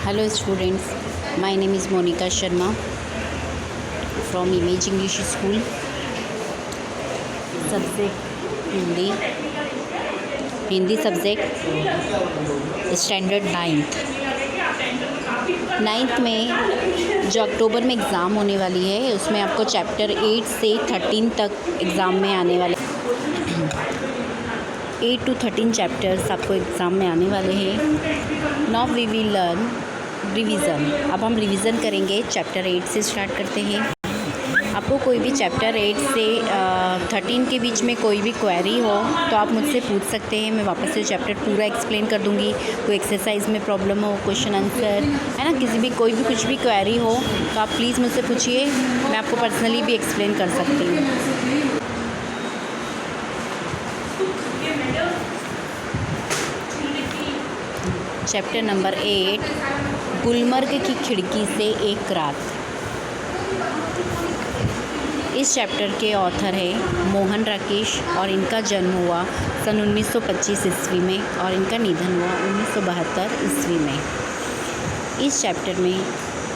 Hello students, my name is Monica Sharma from Image English School. Subject Hindi subject standard ninth में जो अक्टूबर में exam होने वाली है उसमें आपको चैप्टर 8 से 13 तक एग्ज़ाम में आने वाले 8 to 13 चैप्टर्स आपको एग्ज़ाम में आने वाले हैं। Now we will learn revision. अब हम रिवीज़न करेंगे। चैप्टर 8 से स्टार्ट करते हैं। आपको कोई भी चैप्टर 8 से 13 के बीच में कोई भी क्वेरी हो तो आप मुझसे पूछ सकते हैं। मैं वापस से चैप्टर पूरा एक्सप्लेन कर दूंगी। कोई एक्सरसाइज में प्रॉब्लम हो, क्वेश्चन आंसर है ना, किसी भी कोई भी कुछ भी क्वेरी हो तो आप प्लीज़ मुझसे पूछिए। मैं आपको पर्सनली भी एक्सप्लेन कर सकती हूँ। चैप्टर नंबर 8 गुलमर्ग की खिड़की से एक रात। इस चैप्टर के ऑथर है मोहन राकेश और इनका जन्म हुआ सन 1925 ईस्वी में और इनका निधन हुआ 1972 ईस्वी में। इस चैप्टर में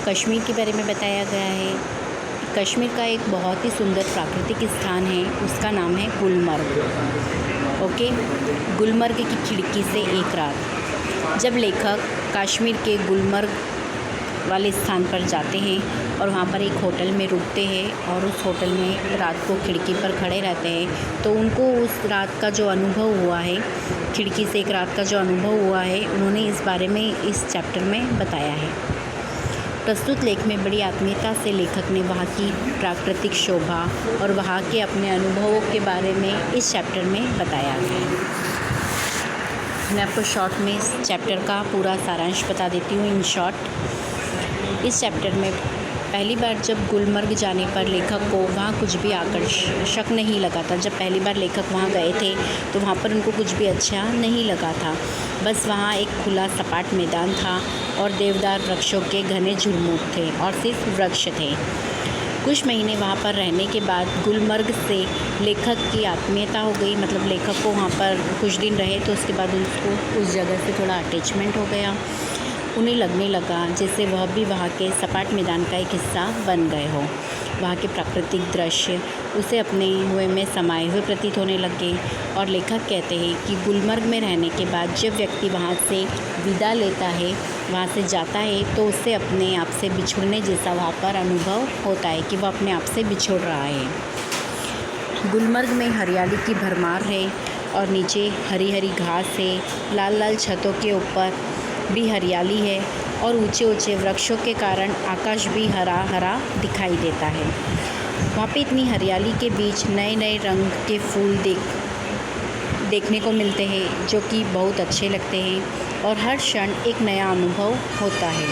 कश्मीर के बारे में बताया गया है। कश्मीर का एक बहुत ही सुंदर प्राकृतिक स्थान है, उसका नाम है गुलमर्ग। ओके, गुलमर्ग की खिड़की से एक रात। जब लेखक कश्मीर के गुलमर्ग वाले स्थान पर जाते हैं और वहाँ पर एक होटल में रुकते हैं और उस होटल में रात को खिड़की पर खड़े रहते हैं तो उनको उस रात का जो अनुभव हुआ है, खिड़की से एक रात का जो अनुभव हुआ है, उन्होंने इस बारे में इस चैप्टर में बताया है। प्रस्तुत लेख में बड़ी आत्मीयता से लेखक ने वहाँ की प्राकृतिक शोभा और वहाँ के अपने अनुभवों के बारे में इस चैप्टर में बताया है। मैं आपको शॉर्ट में इस चैप्टर का पूरा सारांश बता देती हूँ इन शॉर्ट। इस चैप्टर में पहली बार जब गुलमर्ग जाने पर लेखक को वहाँ कुछ भी आकर्षक नहीं लगा था। जब पहली बार लेखक वहाँ गए थे तो वहाँ पर उनको कुछ भी अच्छा नहीं लगा था। बस वहाँ एक खुला सपाट मैदान था और देवदार वृक्षों के घने झुरमुट थे और सिर्फ वृक्ष थे। कुछ महीने वहाँ पर रहने के बाद गुलमर्ग से लेखक की आत्मीयता हो गई। मतलब लेखक को वहाँ पर कुछ दिन रहे तो उसके बाद उसको उस जगह से थोड़ा अटैचमेंट हो गया। उन्हें लगने लगा जैसे वह भी वहाँ के सपाट मैदान का एक हिस्सा बन गए हो। वहाँ के प्राकृतिक दृश्य उसे अपने हुए में समाये हुए प्रतीत होने लगे। और लेखक कहते हैं कि गुलमर्ग में रहने के बाद जब व्यक्ति वहाँ से विदा लेता है, वहाँ से जाता है, तो उससे अपने आप से बिछुड़ने जैसा वहाँ पर अनुभव होता है कि वह अपने आप से बिछुड़ रहा है। गुलमर्ग में हरियाली की भरमार है और नीचे हरी हरी घास है। लाल लाल छतों के ऊपर भी हरियाली है और ऊंचे ऊंचे वृक्षों के कारण आकाश भी हरा हरा दिखाई देता है। वहाँ पे इतनी हरियाली के बीच नए नए रंग के फूल देखने को मिलते हैं जो कि बहुत अच्छे लगते हैं और हर क्षण एक नया अनुभव होता है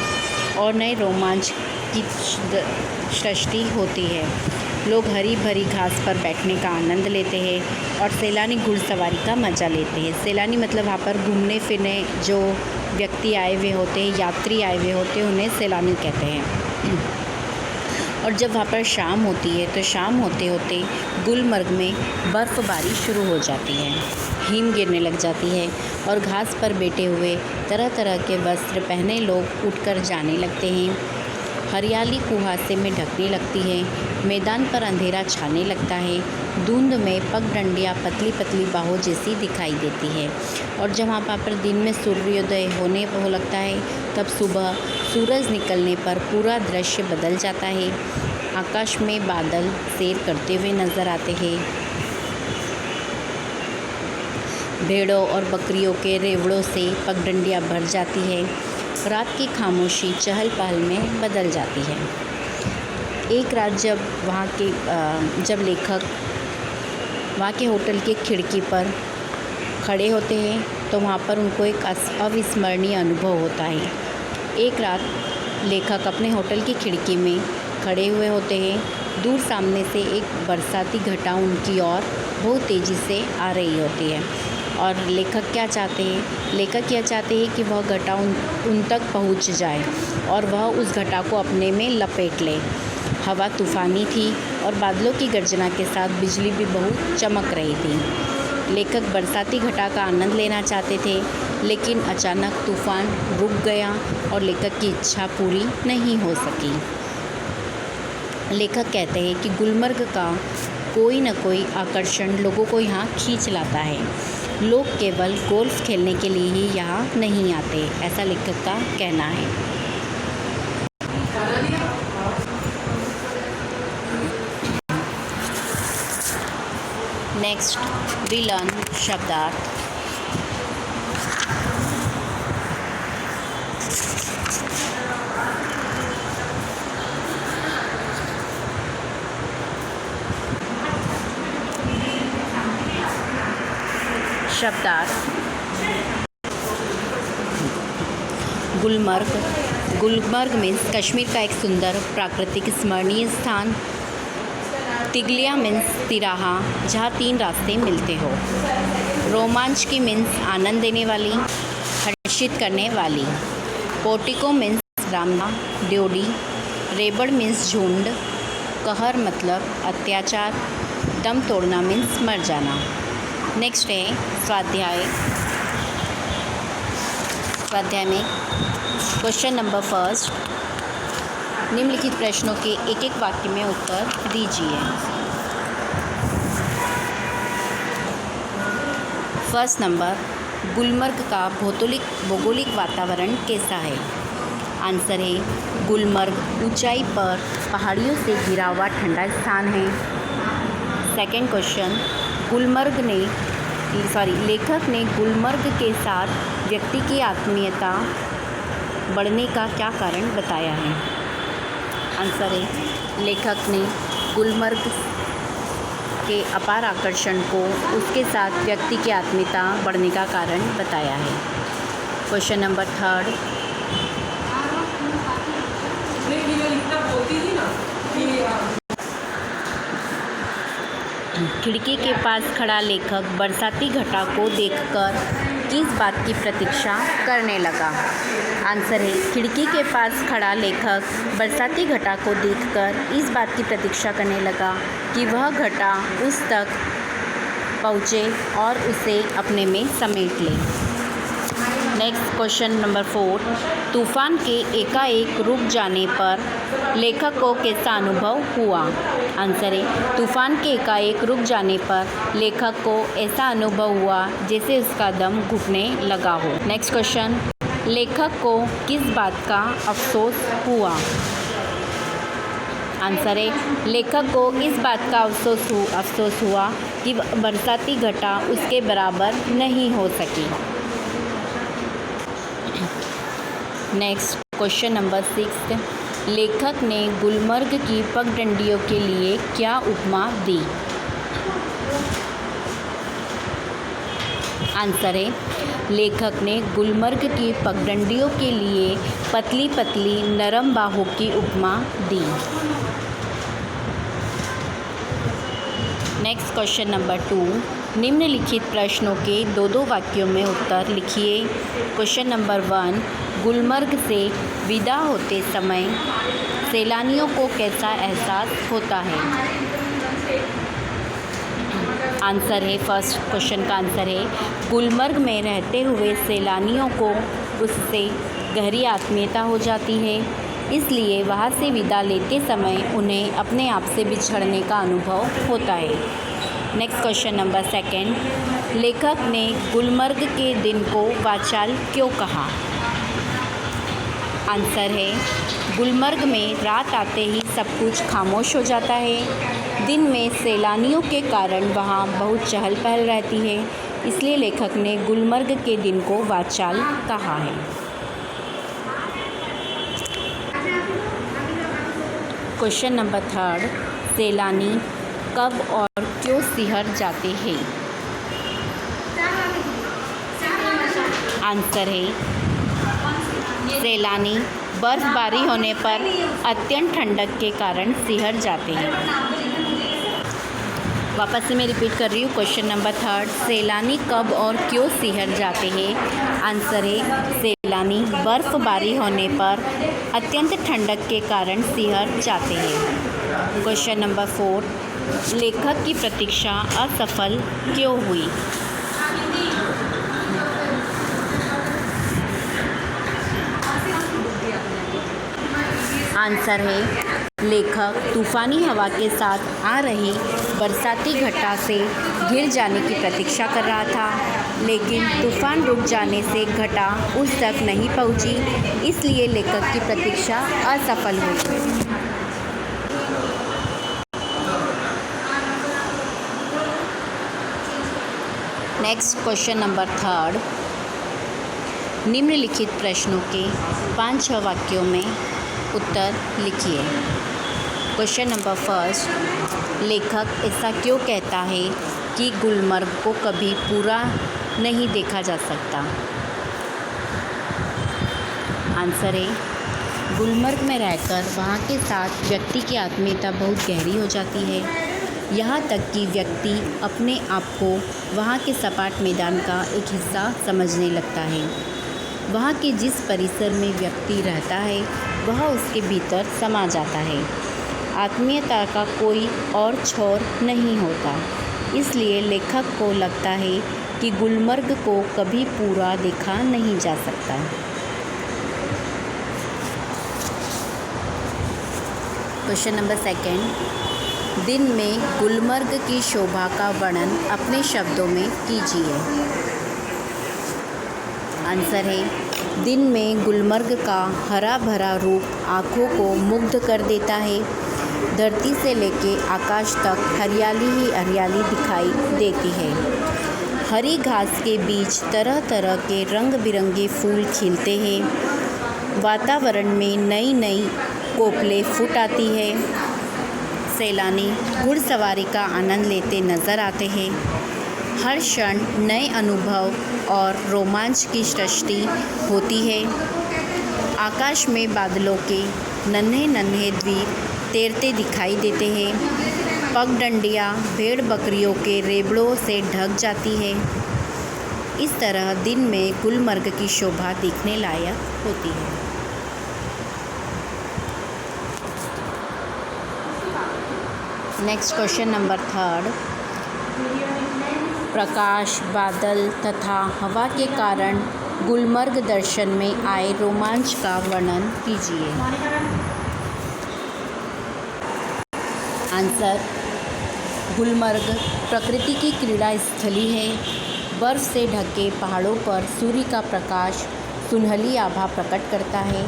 और नए रोमांच की सृष्टि होती है। लोग हरी भरी घास पर बैठने का आनंद लेते हैं और सैलानी घुड़सवारी का मज़ा लेते हैं। सैलानी मतलब वहाँ पर घूमने फिरने जो व्यक्ति आए हुए होते हैं, यात्री आए हुए होते हैं, उन्हें सैलानी कहते हैं। और जब वहाँ पर शाम होती है तो शाम होते होते गुलमर्ग में बर्फ़बारी शुरू हो जाती है। हिम गिरने लग जाती है और घास पर बैठे हुए तरह तरह के वस्त्र पहने लोग उठकर जाने लगते हैं। हरियाली कुहासे में ढकने लगती है। मैदान पर अंधेरा छाने लगता है। धुंध में पगडंडियाँ पतली पतली बाहों जैसी दिखाई देती है। और जब वहाँ पर दिन में सूर्योदय होने हो लगता है तब सुबह सूरज निकलने पर पूरा दृश्य बदल जाता है। आकाश में बादल सैर करते हुए नज़र आते हैं। भेड़ों और बकरियों के रेवड़ों से पगडंडियाँ भर जाती है। रात की खामोशी चहल पहल में बदल जाती है। एक रात जब लेखक वहाँ के होटल की खिड़की पर खड़े होते हैं तो वहाँ पर उनको एक अविस्मरणीय अनुभव होता है। एक रात लेखक अपने होटल की खिड़की में खड़े हुए होते हैं। दूर सामने से एक बरसाती घटा उनकी ओर बहुत तेज़ी से आ रही होती है और लेखक क्या चाहते हैं? लेखक यह चाहते हैं कि वह घटा उन तक पहुंच जाए और वह उस घटा को अपने में लपेट ले। हवा तूफ़ानी थी और बादलों की गर्जना के साथ बिजली भी बहुत चमक रही थी। लेखक बरसाती घटा का आनंद लेना चाहते थे, लेकिन अचानक तूफान रुक गया और लेखक की इच्छा पूरी नहीं हो सकी। लेखक कहते हैं कि गुलमर्ग का कोई न कोई आकर्षण लोगों को यहाँ खींच लाता है। लोग केवल गोल्फ खेलने के लिए ही यहाँ नहीं आते, ऐसा लेखक का कहना है। नेक्स्ट वी लर्न शब्दार्थ। शब्दार्थ। गुलमर्ग मीन्स कश्मीर का एक सुंदर प्राकृतिक स्मरणीय स्थान। तिगलिया मीन्स तिराहा जहाँ 3 रास्ते मिलते हो। रोमांच की मीन्स आनंद देने वाली, हर्षित करने वाली। पोर्टिको मीन्स रामना, ड्योढ़ी। रेबड़ मीन्स झुंड। कहर मतलब अत्याचार। दम तोड़ना मीन्स मर जाना। नेक्स्ट है स्वाध्याय। स्वाध्याय में क्वेश्चन नंबर 1, निम्नलिखित प्रश्नों के एक एक वाक्य में उत्तर दीजिए। फर्स्ट नंबर, गुलमर्ग का भौगोलिक वातावरण कैसा है? आंसर है गुलमर्ग ऊंचाई पर पहाड़ियों से घिरा हुआ ठंडा स्थान है। सेकंड क्वेश्चन, लेखक ने गुलमर्ग के साथ व्यक्ति की आत्मीयता बढ़ने का क्या कारण बताया है? आंसर है लेखक ने गुलमर्ग के अपार आकर्षण को उसके साथ व्यक्ति की आत्मीयता बढ़ने का कारण बताया है। क्वेश्चन नंबर 3, खिड़की के पास खड़ा लेखक बरसाती घटा को देखकर किस बात की प्रतीक्षा करने लगा? आंसर है खिड़की के पास खड़ा लेखक बरसाती घटा को देखकर इस बात की प्रतीक्षा करने लगा कि वह घटा उस तक पहुँचे और उसे अपने में समेट ले। नेक्स्ट क्वेश्चन नंबर 4, तूफान के एकाएक रुक जाने पर लेखक को कैसा अनुभव हुआ? आंसर है तूफान के एकाएक रुक जाने पर लेखक को ऐसा अनुभव हुआ जैसे उसका दम घुटने लगा हो। नेक्स्ट क्वेश्चन, लेखक को किस बात का अफसोस हुआ? आंसर है लेखक को इस बात का अफसोस हुआ कि बरसाती घटा उसके बराबर नहीं हो सकी। नेक्स्ट क्वेश्चन नंबर 6, लेखक ने गुलमर्ग की पगडंडियों के लिए क्या उपमा दी? आंसर है लेखक ने गुलमर्ग की पगडंडियों के लिए पतली पतली नरम बाहों की उपमा दी। नेक्स्ट क्वेश्चन नंबर 2, निम्नलिखित प्रश्नों के 2 वाक्यों में उत्तर लिखिए। क्वेश्चन नंबर 1, गुलमर्ग से विदा होते समय सैलानियों को कैसा एहसास होता है? आंसर है फर्स्ट क्वेश्चन का आंसर है गुलमर्ग में रहते हुए सैलानियों को उससे गहरी आत्मीयता हो जाती है, इसलिए वहाँ से विदा लेते समय उन्हें अपने आप से बिछड़ने का अनुभव होता है। नेक्स्ट क्वेश्चन नंबर 2, लेखक ने गुलमर्ग के दिन को वाचाल क्यों कहा? आंसर है गुलमर्ग में रात आते ही सब कुछ खामोश हो जाता है। दिन में सैलानियों के कारण वहाँ बहुत चहल पहल रहती है, इसलिए लेखक ने गुलमर्ग के दिन को वाचाल कहा है। क्वेश्चन नंबर 3, सैलानी कब और क्यों सिहर जाते हैं? आंसर है सैलानी बर्फबारी होने पर अत्यंत ठंडक के कारण सिहर जाते हैं। वापस से मैं रिपीट कर रही हूँ। क्वेश्चन नंबर 3, सैलानी कब और क्यों सिहर जाते हैं? आंसर है सैलानी बर्फबारी होने पर अत्यंत ठंडक के कारण सिहर जाते हैं। क्वेश्चन नंबर 4, लेखक की प्रतीक्षा असफल क्यों हुई? आंसर है लेखक तूफानी हवा के साथ आ रही बरसाती घटा से गिर जाने की प्रतीक्षा कर रहा था, लेकिन तूफान रुक जाने से घटा उस तक नहीं पहुंची, इसलिए लेखक की प्रतीक्षा असफल हुई। नेक्स्ट क्वेश्चन नंबर 3, निम्नलिखित प्रश्नों के 5 वाक्यों में उत्तर लिखिए। क्वेश्चन नंबर 1, लेखक ऐसा क्यों कहता है कि गुलमर्ग को कभी पूरा नहीं देखा जा सकता? आंसर है, गुलमर्ग में रहकर वहाँ के साथ व्यक्ति की आत्मीयता बहुत गहरी हो जाती है, यहाँ तक कि व्यक्ति अपने आप को वहाँ के सपाट मैदान का एक हिस्सा समझने लगता है। वहाँ के जिस परिसर में व्यक्ति रहता है वह उसके भीतर समा जाता है। आत्मीयता का कोई और छोर नहीं होता, इसलिए लेखक को लगता है कि गुलमर्ग को कभी पूरा देखा नहीं जा सकता। क्वेश्चन नंबर 2, दिन में गुलमर्ग की शोभा का वर्णन अपने शब्दों में कीजिए। आंसर है, दिन में गुलमर्ग का हरा भरा रूप आँखों को मुग्ध कर देता है। धरती से लेके आकाश तक हरियाली ही हरियाली दिखाई देती है। हरी घास के बीच तरह तरह के रंग बिरंगे फूल खिलते हैं। वातावरण में नई नई कोपलें फूट आती है। सैलानी घुड़सवारी का आनंद लेते नज़र आते हैं। हर क्षण नए अनुभव और रोमांच की सृष्टि होती है। आकाश में बादलों के नन्हे नन्हे द्वीप तैरते दिखाई देते हैं। पगडंडियाँ भेड़ बकरियों के रेबड़ों से ढक जाती है। इस तरह दिन में गुलमर्ग की शोभा दिखने लायक होती है। नेक्स्ट क्वेश्चन नंबर 3, प्रकाश, बादल तथा हवा के कारण गुलमर्ग दर्शन में आए रोमांच का वर्णन कीजिए। आंसर, गुलमर्ग प्रकृति की क्रीड़ा स्थली है। बर्फ़ से ढके पहाड़ों पर सूर्य का प्रकाश सुनहली आभा प्रकट करता है।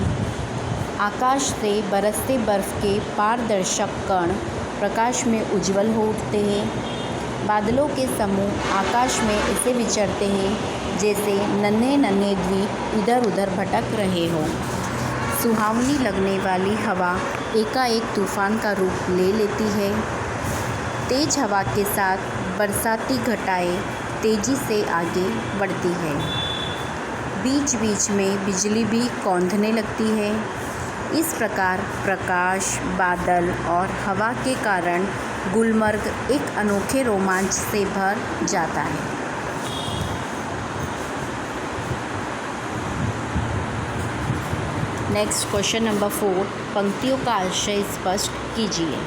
आकाश से बरसते बर्फ़ के पारदर्शक कण प्रकाश में उज्जवल हो उठते हैं। बादलों के समूह आकाश में ऐसे विचरते हैं जैसे नन्हे नन्हे द्वीप इधर उधर भटक रहे हों। सुहावनी लगने वाली हवा एकाएक तूफान का रूप ले लेती है। तेज हवा के साथ बरसाती घटाएं तेज़ी से आगे बढ़ती है। बीच बीच में बिजली भी कौंधने लगती है। इस प्रकार प्रकाश, बादल और हवा के कारण गुलमर्ग एक अनोखे रोमांच से भर जाता है। नेक्स्ट क्वेश्चन नंबर 4, पंक्तियों का आशय स्पष्ट कीजिए।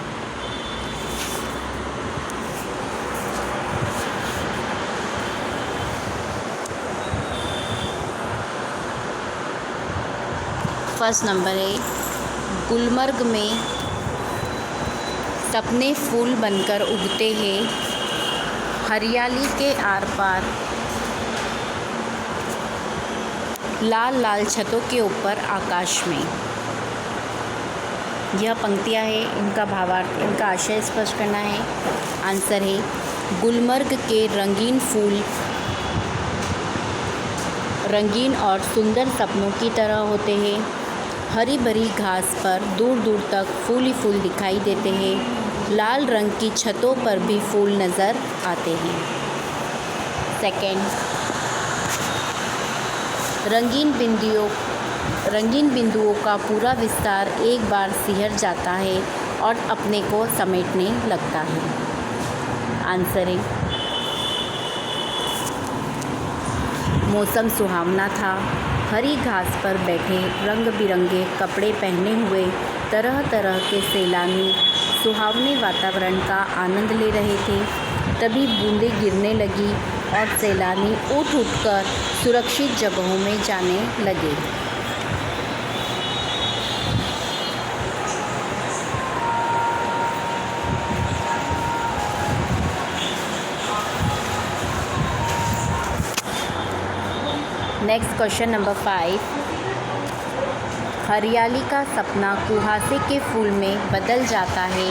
फर्स्ट नंबर है, गुलमर्ग में सपने फूल बनकर उगते हैं। हरियाली के आर पार लाल लाल छतों के ऊपर आकाश में। यह पंक्तियाँ हैं, इनका भावार्थ, इनका आशय स्पष्ट करना है। आंसर है, गुलमर्ग के रंगीन फूल रंगीन और सुंदर सपनों की तरह होते हैं। हरी भरी घास पर दूर दूर तक फूल ही फूल दिखाई देते हैं। लाल रंग की छतों पर भी फूल नज़र आते हैं। सेकंड, रंगीन बिंदुओं का पूरा विस्तार एक बार सिहर जाता है और अपने को समेटने लगता है। आंसर है, मौसम सुहावना था। हरी घास पर बैठे रंग बिरंगे कपड़े पहने हुए तरह तरह के सैलानी सुहावने वातावरण का आनंद ले रहे थे। तभी बूंदें गिरने लगी और सैलानी उठ उठकर सुरक्षित जगहों में जाने लगे। नेक्स्ट क्वेश्चन नंबर 5, हरियाली का सपना कुहासे के फूल में बदल जाता है,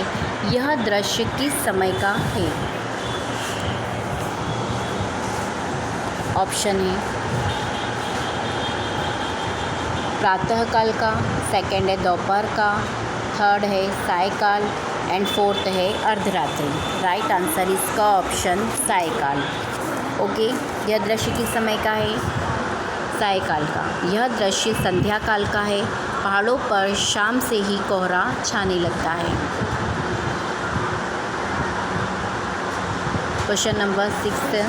यह दृश्य किस समय का है? ऑप्शन है प्रातःकाल का, सेकंड है दोपहर का, थर्ड है सायकाल एंड फोर्थ है अर्धरात्रि। राइट आंसर इसका ऑप्शन सायकाल। ओके, यह दृश्य किस समय का है? सायकाल का। यह दृश्य संध्या काल का है। पहाड़ों पर शाम से ही कोहरा छाने लगता है। क्वेश्चन नंबर 6,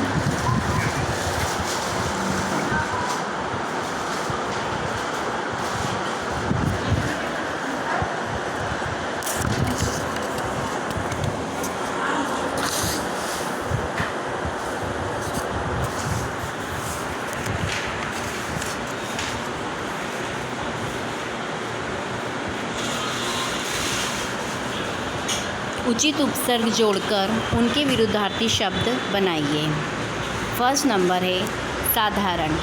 उचित उपसर्ग जोड़कर उनके विरुद्धार्थी शब्द बनाइए। फर्स्ट नंबर है साधारण।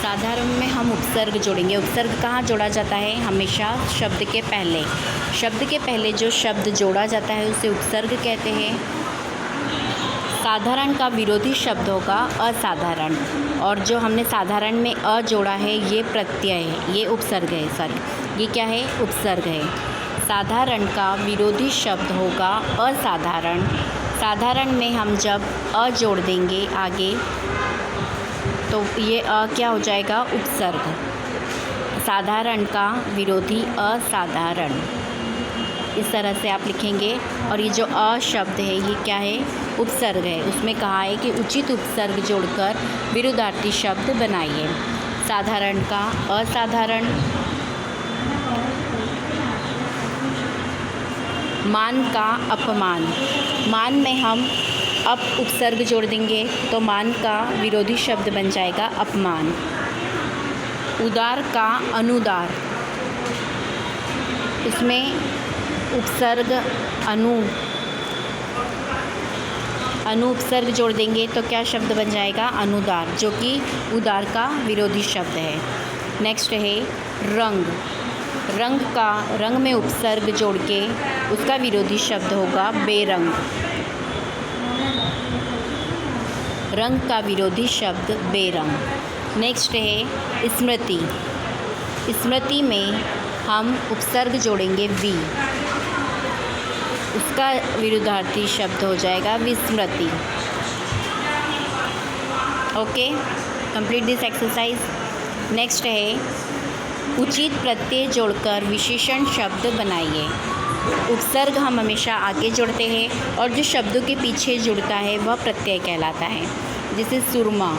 साधारण में हम उपसर्ग जोड़ेंगे। उपसर्ग कहाँ जोड़ा जाता है? हमेशा शब्द के पहले। शब्द के पहले जो शब्द जोड़ा जाता है उसे उपसर्ग कहते हैं। साधारण का विरोधी शब्द होगा असाधारण, और जो हमने साधारण में अ जोड़ा है ये प्रत्यय है, ये उपसर्ग है। सॉरी, ये क्या है? उपसर्ग है। साधारण का विरोधी शब्द होगा असाधारण। साधारण में हम जब अ जोड़ देंगे आगे तो ये अ क्या हो जाएगा? उपसर्ग। साधारण का विरोधी असाधारण, इस तरह से आप लिखेंगे। और ये जो अ शब्द है ये क्या है? उपसर्ग है। उसमें कहा है कि उचित उपसर्ग जोड़कर विरुद्धार्थी शब्द बनाइए। साधारण का असाधारण, मान का अपमान। मान में हम अप उपसर्ग जोड़ देंगे तो मान का विरोधी शब्द बन जाएगा अपमान। उदार का अनुदार, इसमें उपसर्ग अनु उपसर्ग जोड़ देंगे तो क्या शब्द बन जाएगा? अनुदार, जो कि उदार का विरोधी शब्द है। नेक्स्ट है रंग। रंग का रंग में उपसर्ग जोड़ के उसका विरोधी शब्द होगा बेरंग। रंग का विरोधी शब्द बेरंग। नेक्स्ट है स्मृति। स्मृति में हम उपसर्ग जोड़ेंगे वी, उसका विरुद्धार्थी शब्द हो जाएगा विस्मृति। Okay, complete this exercise. Next है उचित प्रत्यय जोड़कर विशेषण शब्द बनाइए। उपसर्ग हम हमेशा आगे जोड़ते हैं और जो शब्दों के पीछे जुड़ता है वह प्रत्यय कहलाता है। जैसे सुरमा,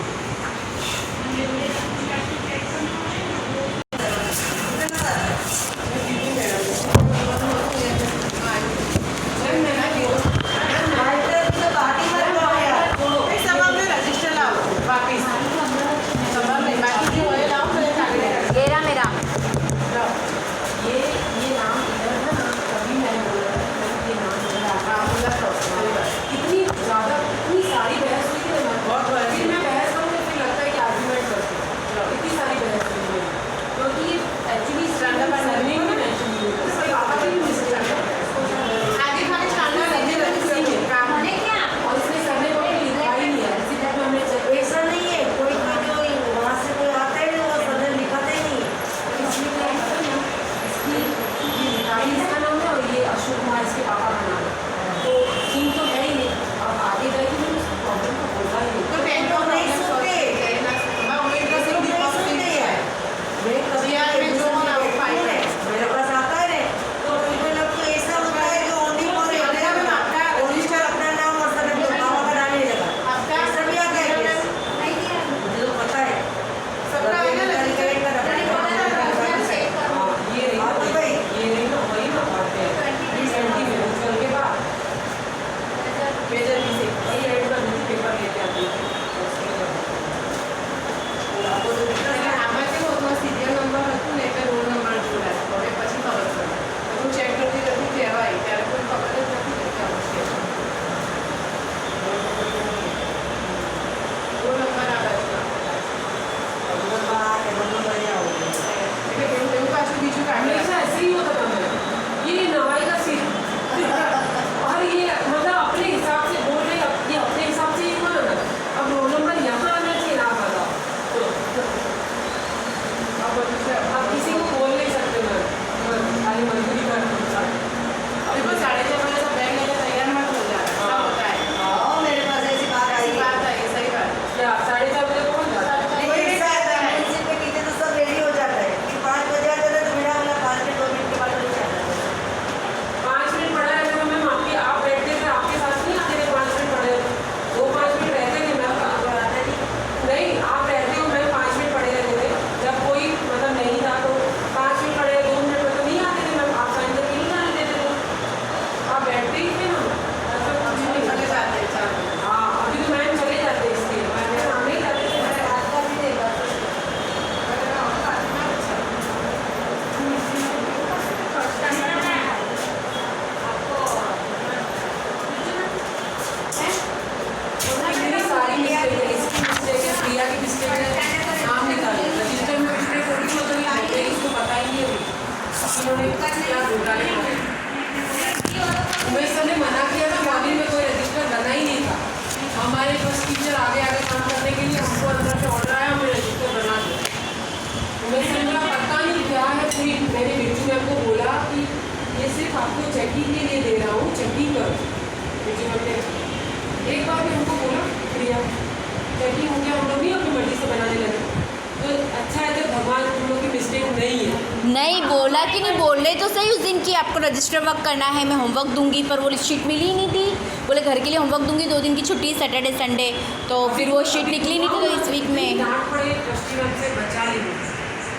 नहीं बोला कि नहीं, बोल रहे तो सही उस दिन कि आपको रजिस्टर वर्क करना है, मैं होमवर्क दूंगी, पर वो शीट मिली ही नहीं थी। बोले घर के लिए होमवर्क दूंगी, 2 दिन की छुट्टी, सैटरडे संडे, तो फिर वो शीट निकली नहीं थी। तो इस वीक में डांट पड़े फेस्टिवल से बचा लेंगे,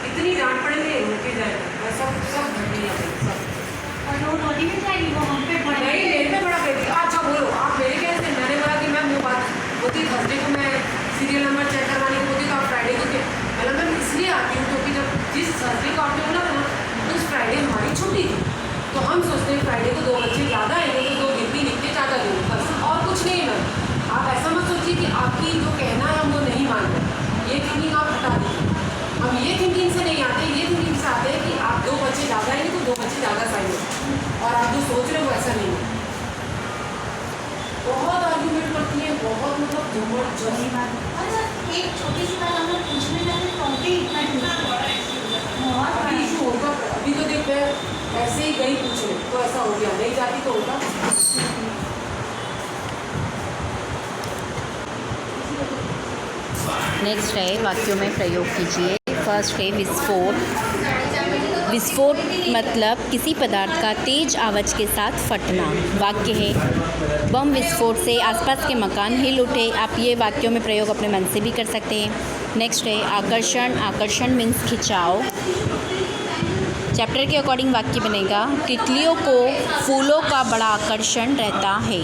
इतनी डांट पड़े नहीं रोके जाए, सब सब घटिया सब। और वो रोटी में जाएगी, वो हम पे पड़ेगी। नहीं मेरे पे बड़ा बेटी। अच्छा बोलो आप मेरे कैसे, मैंने बोला कि मैम वो बात होती थर्सडे को मैं सीरियल नंबर चेक करवाने को होती, तो आप फ्राइडे को क्या, मतलब मैं इसलिए आती हूँ क्योंकि जब जिस थर्सडे को आपने बोला था ना, तो उस फ्राइडे हमारी छुट्टी थी, तो हम सोचते हैं फ्राइडे को 2 बच्चे ज़्यादा आएंगे तो 2 गिनती लिख के ज़्यादा देंगे, बस और कुछ नहीं मैम। आप ऐसा मत सोचिए कि आपकी जो कहना है हम वो नहीं मान रहे, ये थिंकिंग आप हटा दीजिए। हम ये थिंकिंग से नहीं आते, ये थिंकिंग से आते हैं कि आप 2 बच्चे ज़्यादा आएंगे तो 2 बच्चे ज़्यादा आएंगे, और आप जो सोच रहे हो वैसा नहीं है। बहुत आर्ग्यूमेंट करती है, बहुत मतलब जबरदस्त बात। अच्छा, एक छोटी सी बात हम लोग पूछने जाते हैं, टॉपिक इतना बहुत अभी इशू होगा, अभी तो देख मैं ऐसे ही गई पूछने तो ऐसा हो गया, नहीं जाती तो होता। नेक्स्ट है वाक्यों में प्रयोग कीजिए। फर्स्ट है विस्फोट। विस्फोट मतलब किसी पदार्थ का तेज आवाज़ के साथ फटना। वाक्य है बम विस्फोट से आसपास के मकान हिल उठे। आप ये वाक्यों में प्रयोग अपने मन से भी कर सकते हैं। नेक्स्ट है आकर्षण। आकर्षण मीन्स खिंचाव। चैप्टर के अकॉर्डिंग वाक्य बनेगा तितलियों को फूलों का बड़ा आकर्षण रहता है।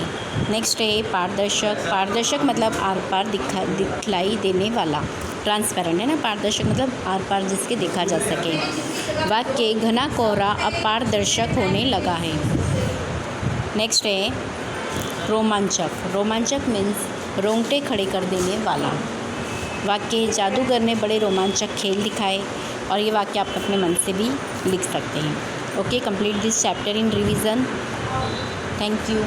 नेक्स्ट है पारदर्शक। पारदर्शक मतलब आर पार दिखलाई देने वाला। ट्रांसपेरेंट है ना, पारदर्शक मतलब आर पार जिसके देखा जा सके। वाक्य घना कोहरा अब पारदर्शक होने लगा है। नेक्स्ट है रोमांचक। रोमांचक मीन्स रोंगटे खड़े कर देने वाला। वाक्य जादूगर ने बड़े रोमांचक खेल दिखाए। और ये वाक्य आप अपने मन से भी लिख सकते हैं। Okay, complete this chapter in revision. Thank you.